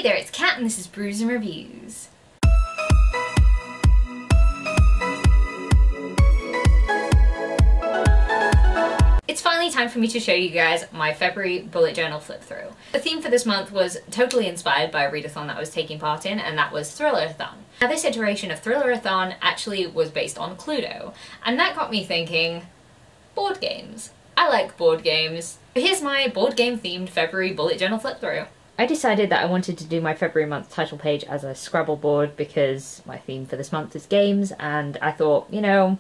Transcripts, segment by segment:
Hey there, it's Kat and this is Brews and Reviews. It's finally time for me to show you guys my February bullet journal flip through. The theme for this month was totally inspired by a readathon that I was taking part in, and that was Thrillerathon. Now this iteration of Thrillerathon actually was based on Cluedo, and that got me thinking, board games. I like board games. Here's my board game themed February bullet journal flip through. I decided that I wanted to do my February month title page as a Scrabble board because my theme for this month is games, and I thought, you know,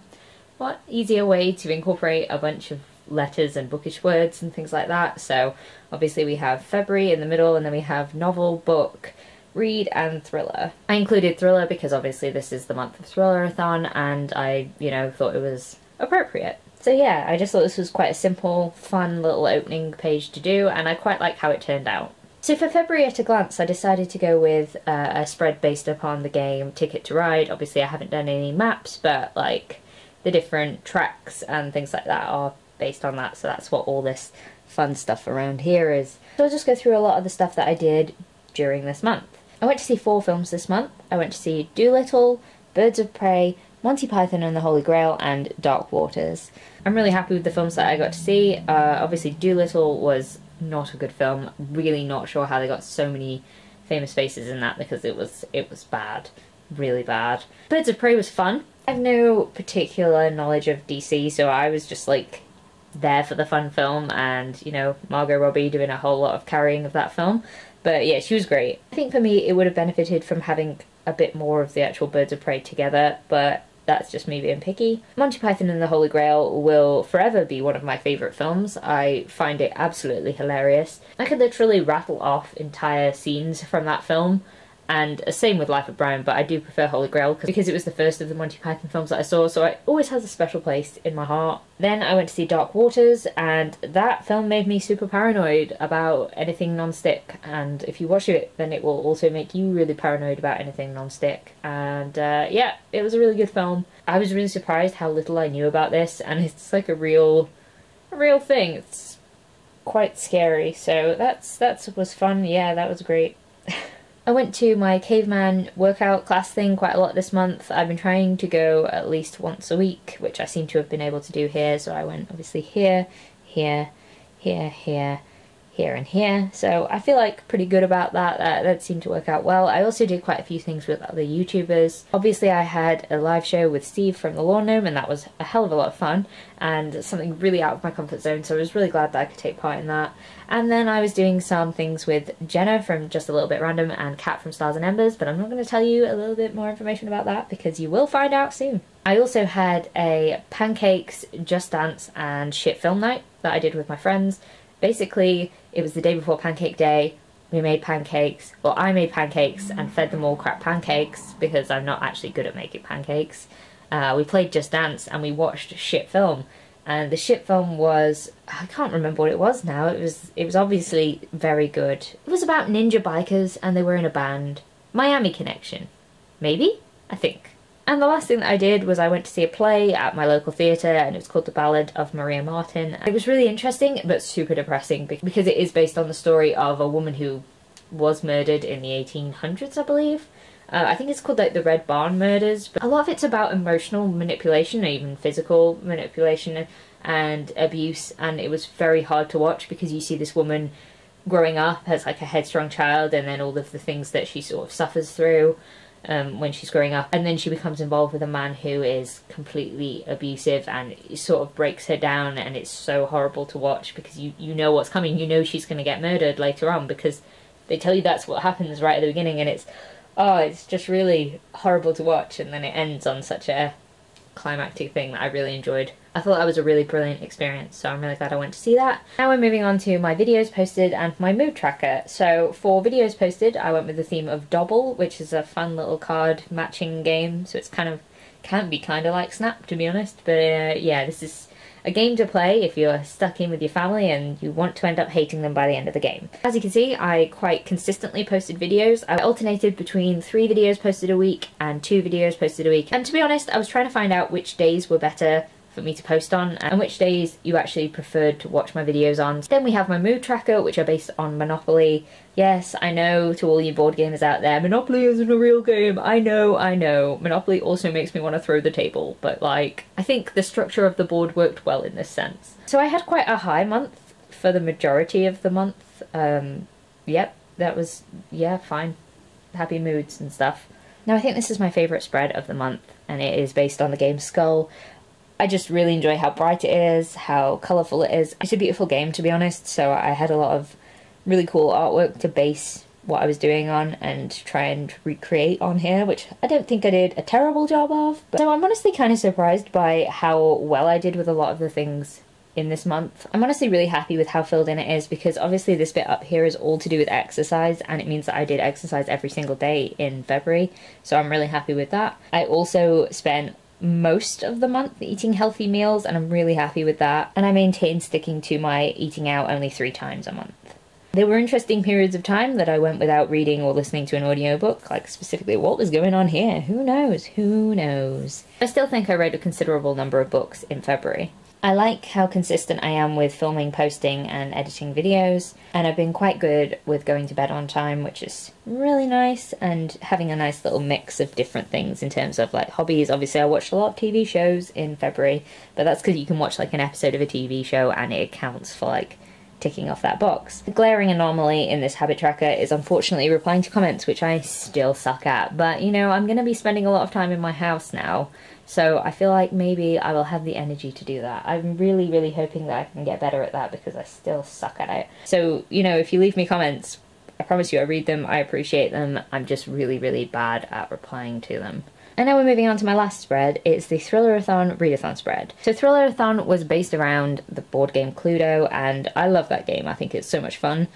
what easier way to incorporate a bunch of letters and bookish words and things like that. So obviously we have February in the middle, and then we have novel, book, read and thriller. I included thriller because obviously this is the month of Thrillerathon, and I, you know, thought it was appropriate. So yeah, I just thought this was quite a simple, fun little opening page to do, and I quite like how it turned out. So for February at a glance, I decided to go with a spread based upon the game Ticket to Ride. Obviously I haven't done any maps, but like the different tracks and things like that are based on that, so that's what all this fun stuff around here is. So I'll just go through a lot of the stuff that I did during this month. I went to see 4 films this month. I went to see Dolittle, Birds of Prey, Monty Python and the Holy Grail, and Dark Waters. I'm really happy with the films that I got to see. Obviously Dolittle was not a good film. Really not sure how they got so many famous faces in that, because it was bad. Really bad. Birds of Prey was fun. I have no particular knowledge of DC, so I was just like there for the fun film, and you know, Margot Robbie doing a whole lot of carrying of that film. But yeah, she was great. I think for me it would have benefited from having a bit more of the actual Birds of Prey together, but that's just me being picky. Monty Python and the Holy Grail will forever be one of my favourite films. I find it absolutely hilarious. I could literally rattle off entire scenes from that film, and same with Life of Brian, but I do prefer Holy Grail because it was the first of the Monty Python films that I saw, so it always has a special place in my heart. Then I went to see Dark Waters, and that film made me super paranoid about anything non-stick, and if you watch it then it will also make you really paranoid about anything non-stick. And yeah, it was a really good film. I was really surprised how little I knew about this, and it's like a real thing. It's quite scary, so that was fun. Yeah, that was great. I went to my caveman workout class thing quite a lot this month. I've been trying to go at least once a week, which I seem to have been able to do here. So I went obviously here, here, here, here, here and here. So I feel like pretty good about that. That seemed to work out well. I also did quite a few things with other YouTubers. Obviously I had a live show with Steve from the Lawn Gnome, and that was a hell of a lot of fun and something really out of my comfort zone, so I was really glad that I could take part in that. And then I was doing some things with Jenna from Just a Little Bit Random and Kat from Stars and Embers, but I'm not going to tell you a little bit more information about that because you will find out soon. I also had a pancakes, Just Dance and shit film night that I did with my friends. Basically, it was the day before Pancake Day. We made pancakes, well I made pancakes and fed them all crap pancakes because I'm not actually good at making pancakes. We played Just Dance and we watched shit film. And the shit film was, I can't remember what it was now, it was obviously very good. It was about ninja bikers and they were in a band. Miami Connection. Maybe? I think. And the last thing that I did was I went to see a play at my local theatre, and it was called The Ballad of Maria Martin. It was really interesting but super depressing because it is based on the story of a woman who was murdered in the 1800s, I believe. I think it's called like the Red Barn Murders, but a lot of it's about emotional manipulation or even physical manipulation and abuse, and it was very hard to watch because you see this woman growing up as like a headstrong child, and then all of the things that she sort of suffers through when she's growing up, and then she becomes involved with a man who is completely abusive, and it sort of breaks her down, and it's so horrible to watch because you know what's coming. You know she's going to get murdered later on because they tell you that's what happens right at the beginning, and it's just really horrible to watch, and then it ends on such a climactic thing that I really enjoyed. I thought that was a really brilliant experience, so I'm really glad I went to see that. Now we're moving on to my videos posted and my mood tracker. So for videos posted, I went with the theme of Dobble, which is a fun little card matching game, so it's can be kind of like Snap, to be honest, but yeah, this is a game to play if you're stuck in with your family and you want to end up hating them by the end of the game. As you can see, I quite consistently posted videos. I alternated between 3 videos posted a week and 2 videos posted a week. And to be honest, I was trying to find out which days were better for me to post on, and which days you actually preferred to watch my videos on. Then we have my mood tracker, which are based on Monopoly. Yes, I know, to all you board gamers out there, Monopoly isn't a real game. I know. Monopoly also makes me want to throw the table, but like, I think the structure of the board worked well in this sense. So I had quite a high month for the majority of the month. Yep, that was, yeah, fine. Happy moods and stuff. Now I think this is my favourite spread of the month, and it is based on the game Skull. I just really enjoy how bright it is, how colourful it is. It's a beautiful game, to be honest, so I had a lot of really cool artwork to base what I was doing on and try and recreate on here, which I don't think I did a terrible job of. So I'm honestly kind of surprised by how well I did with a lot of the things in this month. I'm honestly really happy with how filled in it is, because obviously this bit up here is all to do with exercise, and it means that I did exercise every single day in February, so I'm really happy with that. I also spent most of the month eating healthy meals, and I'm really happy with that, and I maintained sticking to my eating out only 3 times a month. There were interesting periods of time that I went without reading or listening to an audiobook, like specifically what was going on here, who knows, who knows. I still think I read a considerable number of books in February. I like how consistent I am with filming, posting and editing videos, and I've been quite good with going to bed on time, which is really nice, and having a nice little mix of different things in terms of like hobbies. Obviously I watched a lot of TV shows in February, but that's because you can watch like an episode of a TV show and it counts for like ticking off that box. The glaring anomaly in this habit tracker is unfortunately replying to comments, which I still suck at, but you know, I'm going to be spending a lot of time in my house now, so I feel like maybe I will have the energy to do that. I'm really hoping that I can get better at that, because I still suck at it. So, you know, if you leave me comments, I promise you I read them, I appreciate them, I'm just really bad at replying to them. And now we're moving on to my last spread. It's the Thrillerathon ReadAthon spread. So Thrillerathon was based around the board game Cluedo, and I love that game. I think it's so much fun.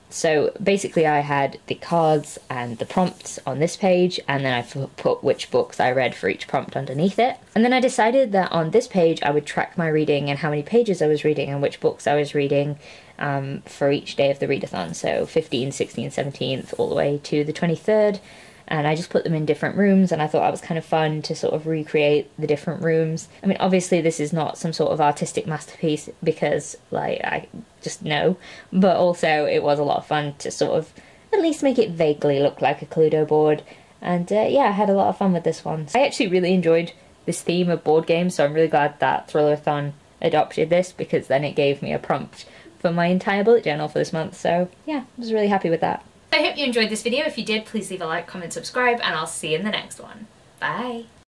So basically I had the cards and the prompts on this page, and then I put which books I read for each prompt underneath it. And then I decided that on this page I would track my reading and how many pages I was reading and which books I was reading for each day of the ReadAthon. So 15th, 16th, 17th, all the way to the 23rd. And I just put them in different rooms, and I thought that was kind of fun to sort of recreate the different rooms. I mean, obviously this is not some sort of artistic masterpiece, because, like, I just know, but also it was a lot of fun to sort of at least make it vaguely look like a Cluedo board. And yeah, I had a lot of fun with this one. I actually really enjoyed this theme of board games, so I'm really glad that Thrillerathon adopted this, because then it gave me a prompt for my entire bullet journal for this month. So yeah, I was really happy with that. I hope you enjoyed this video. If you did, please leave a like, comment, subscribe, and I'll see you in the next one. Bye!